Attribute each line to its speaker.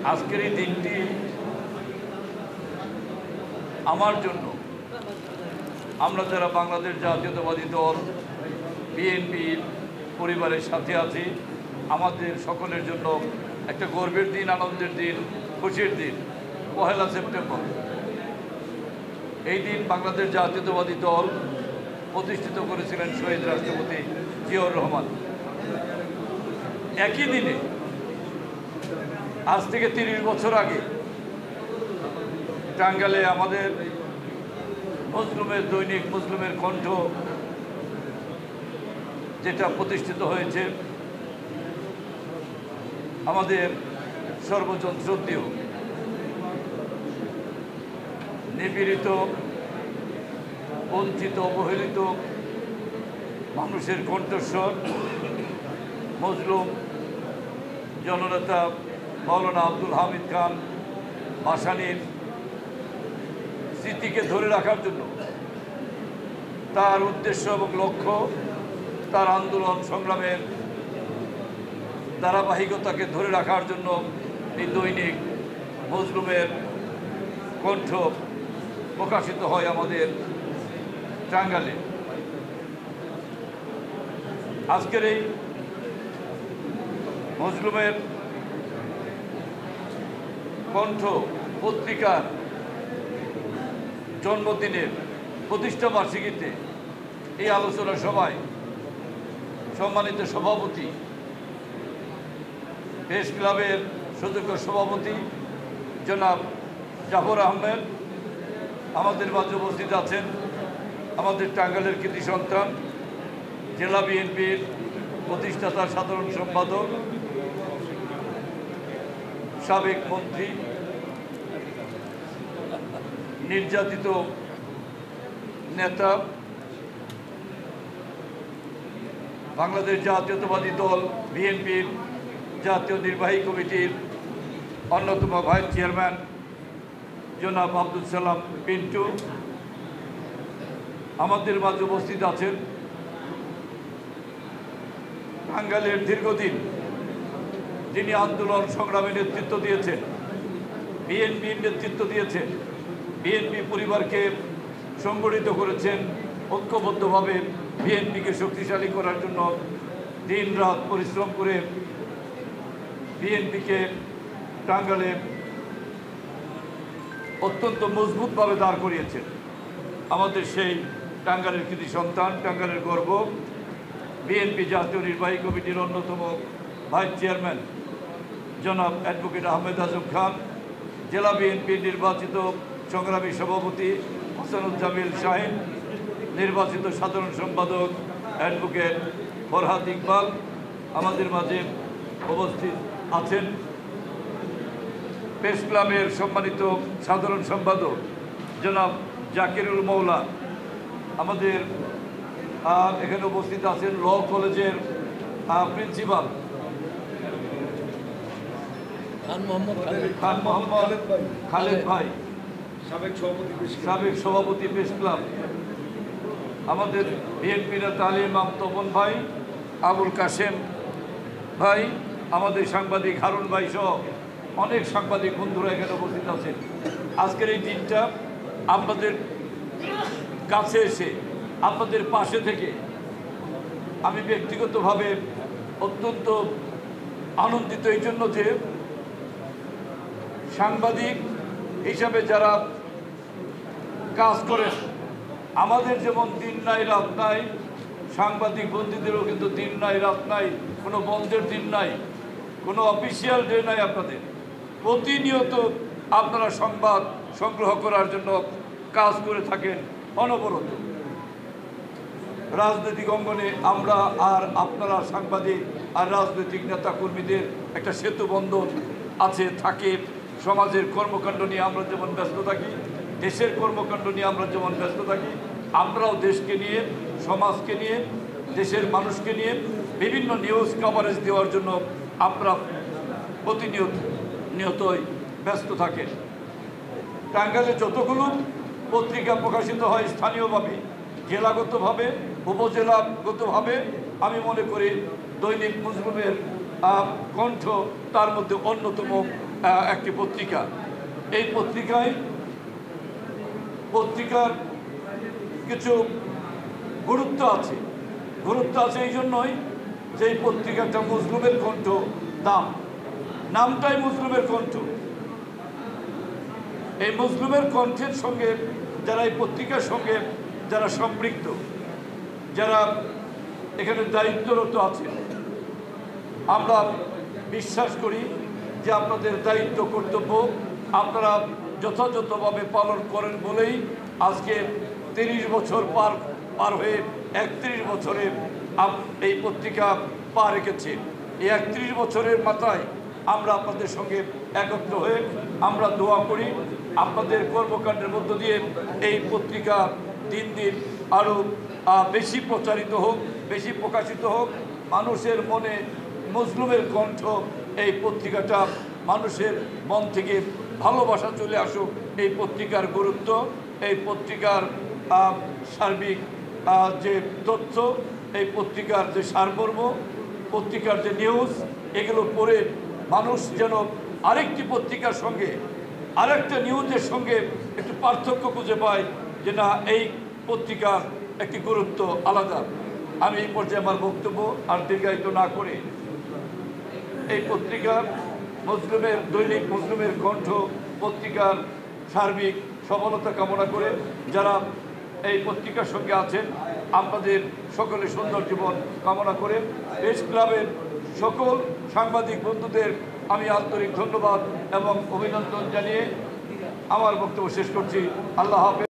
Speaker 1: আজকের এই দিনটি আমার জন্য, আমরা যারা বাংলাদেশ জাতীয়তাবাদী দল বিএনপি পরিবারের সাথে আছি, আমাদের সকলের জন্য একটা গর্বের দিন, আনন্দের দিন, খুশির দিন। 1 সেপ্টেম্বর এই দিন বাংলাদেশ জাতীয়তাবাদী দল প্রতিষ্ঠিত করেছিলেন শহীদ রাষ্ট্রপতি জিয়াউর রহমান। একই দিনে আজ থেকে 30 বছর আগে টাঙ্গাইলে আমাদের মজলুমের দৈনিক মজলুমের কণ্ঠ যেটা প্রতিষ্ঠিত হয়েছে, আমাদের সর্বজন শ্রদ্ধেয় নিপীড়িত, বঞ্চিত, অবহেলিত মানুষের কণ্ঠস্বর মজলুম জননেতা মাওলানা আব্দুল হামিদ খান ভাসানীর স্মৃতিকে ধরে রাখার জন্য, তার উদ্দেশ্য এবং লক্ষ্য, তার আন্দোলন সংগ্রামের ধারাবাহিকতাকে ধরে রাখার জন্য এই দৈনিক মজলুমের কণ্ঠ প্রকাশিত হয় আমাদের টাঙ্গাইলে। আজকের এই মজলুমের কণ্ঠ পত্রিকার জন্মদিনের প্রতিষ্ঠা বার্ষিকীতে এই আলোচনা সভায় সম্মানিত সভাপতি, প্রেস ক্লাবের সুযোগ্য সভাপতি জনাব জাফর আহমেদ আমাদের মাঝে উপস্থিত আছেন, আমাদের টাঙ্গাইলের কৃতি সন্তান, জেলা বিএনপির প্রতিষ্ঠাতা সাধারণ সম্পাদক, সাবেক মন্ত্রী, নির্যাতিত নেতা, বাংলাদেশ জাতীয়তাবাদী দল বিএনপির জাতীয় নির্বাহী কমিটির অন্যতম ভাইস চেয়ারম্যান জনাব আব্দুল সালাম পিন্টু আমাদের মাঝে উপস্থিত আছেন। টাঙ্গাইলের দীর্ঘদিন যিনি আন্দোলন সংগ্রামে নেতৃত্ব দিয়েছেন, বিএনপির নেতৃত্ব দিয়েছেন, বিএনপি পরিবারকে সংগঠিত করেছেন, ঐক্যবদ্ধভাবে বিএনপিকে শক্তিশালী করার জন্য দিন রাত পরিশ্রম করে বিএনপিকে টাঙ্গাইলে অত্যন্ত মজবুতভাবে দাঁড় করিয়েছেন। আমাদের সেই টাঙ্গাইলের কৃতি সন্তান, টাঙ্গাইলের গর্ব, বিএনপি জাতীয় নির্বাহী কমিটির অন্যতম ভাইস চেয়ারম্যান জনাব অ্যাডভোকেট আহমেদ আজম খান, জেলা বিএনপির নির্বাচিত সংগ্রামী সভাপতি হাসানুজ্জামিল শাহিন, নির্বাচিত সাধারণ সম্পাদক অ্যাডভোকেট ফরহাদ ইকবাল আমাদের মাঝে উপস্থিত আছেন। প্রেস ক্লাবের সম্মানিত সাধারণ সম্পাদক জনাব জাকিরুল মৌলা আমাদের এখানে উপস্থিত আছেন। ল কলেজের প্রিন্সিপাল খান মোহাম্মদ খালেদ ভাই, সাবেক সভাপতি প্রেস ক্লাব, আমাদের বিএনপি নেতা আলী ইমাম তপন ভাই, আবুল কাশেম ভাই, আমাদের সাংবাদিক হারুন ভাই সহ অনেক সাংবাদিক বন্ধুরা এখানে উপস্থিত আছেন। আজকের এই দিনটা আপনাদের কাছে এসে, আপনাদের পাশে থেকে আমি ব্যক্তিগতভাবে অত্যন্ত আনন্দিত এই জন্য যে সাংবাদিক হিসাবে যারা কাজ করেন, আমাদের যেমন দিন নাই রাত নাই, সাংবাদিক বন্ধুদেরও কিন্তু দিন নাই রাত নাই, কোনো বন্ধের দিন নাই, কোনো অফিসিয়াল ডে নাই। আপনাদের প্রতিনিয়ত আপনারা সংবাদ সংগ্রহ করার জন্য কাজ করে থাকেন অনবরত। রাজনৈতিক অঙ্গনে আমরা আর আপনারা সাংবাদিক আর রাজনৈতিক নেতা কর্মীদের একটা সেতু বন্ধন আছে, থাকে। সমাজের কর্মকাণ্ড নিয়ে আমরা যেমন ব্যস্ত থাকি, দেশের কর্মকাণ্ড নিয়ে আমরা যেমন ব্যস্ত থাকি, আমরাও দেশকে নিয়ে, সমাজকে নিয়ে, দেশের মানুষকে নিয়ে বিভিন্ন নিউজ কভারেজ দেওয়ার জন্য আমরা প্রতিনিয়তই ব্যস্ত থাকেন। টাঙ্গাইলে যতগুলো পত্রিকা প্রকাশিত হয় স্থানীয়ভাবে, জেলাগতভাবে, উপজেলাগতভাবে, আমি মনে করি দৈনিক মজলুমের কণ্ঠ তার মধ্যে অন্যতম একটি পত্রিকা। এই পত্রিকার কিছু গুরুত্ব আছে এই জন্যই যে এই পত্রিকাটা মজলুমের কণ্ঠ। নামটাই মজলুমের কণ্ঠ। এই মজলুমের কণ্ঠের সঙ্গে যারা এই পত্রিকার সঙ্গে যারা সম্পৃক্ত, যারা এখানে দায়িত্বরত আছেন, আমরা বিশ্বাস করি যে আপনাদের দায়িত্ব কর্তব্য আপনারা যথাযথভাবে পালন করেন বলেই আজকে 30 বছর পার হয়ে 31 বছরে এই পত্রিকা পা রেখেছে। এই 31 বছরের মাথায় আমরা আপনাদের সঙ্গে একত্র হয়ে আমরা দোয়া করি আপনাদের কর্মকাণ্ডের মধ্য দিয়ে এই পত্রিকা দিন দিন আরও বেশি প্রচারিত হোক, বেশি প্রকাশিত হোক। মানুষের মনে মজলুমের কণ্ঠ এই পত্রিকাটা মানুষের মন থেকে ভালোবাসা চলে আসুক। এই পত্রিকার গুরুত্ব, এই পত্রিকার সার্বিক যে তথ্য, এই পত্রিকার যে সারমর্ম, পত্রিকার যে নিউজ, এগুলো পড়ে মানুষ যেন আরেকটি পত্রিকার সঙ্গে আরেকটা নিউজের সঙ্গে একটু পার্থক্য খুঁজে পায় যে না, এই পত্রিকার একটি গুরুত্ব আলাদা। আমি এই পর্যায়ে আমার বক্তব্য আর দীর্ঘায়িত না করে এই পত্রিকার দৈনিক মজলুমের কণ্ঠ পত্রিকার সার্বিক সফলতা কামনা করে যারা এই পত্রিকার সঙ্গে আছেন আপনাদের সকলের সুন্দর জীবন কামনা করে প্রেস ক্লাবের সকল সাংবাদিক বন্ধুদের আমি আন্তরিক ধন্যবাদ এবং অভিনন্দন জানিয়ে আমার বক্তব্য শেষ করছি। আল্লাহ হাফেজ।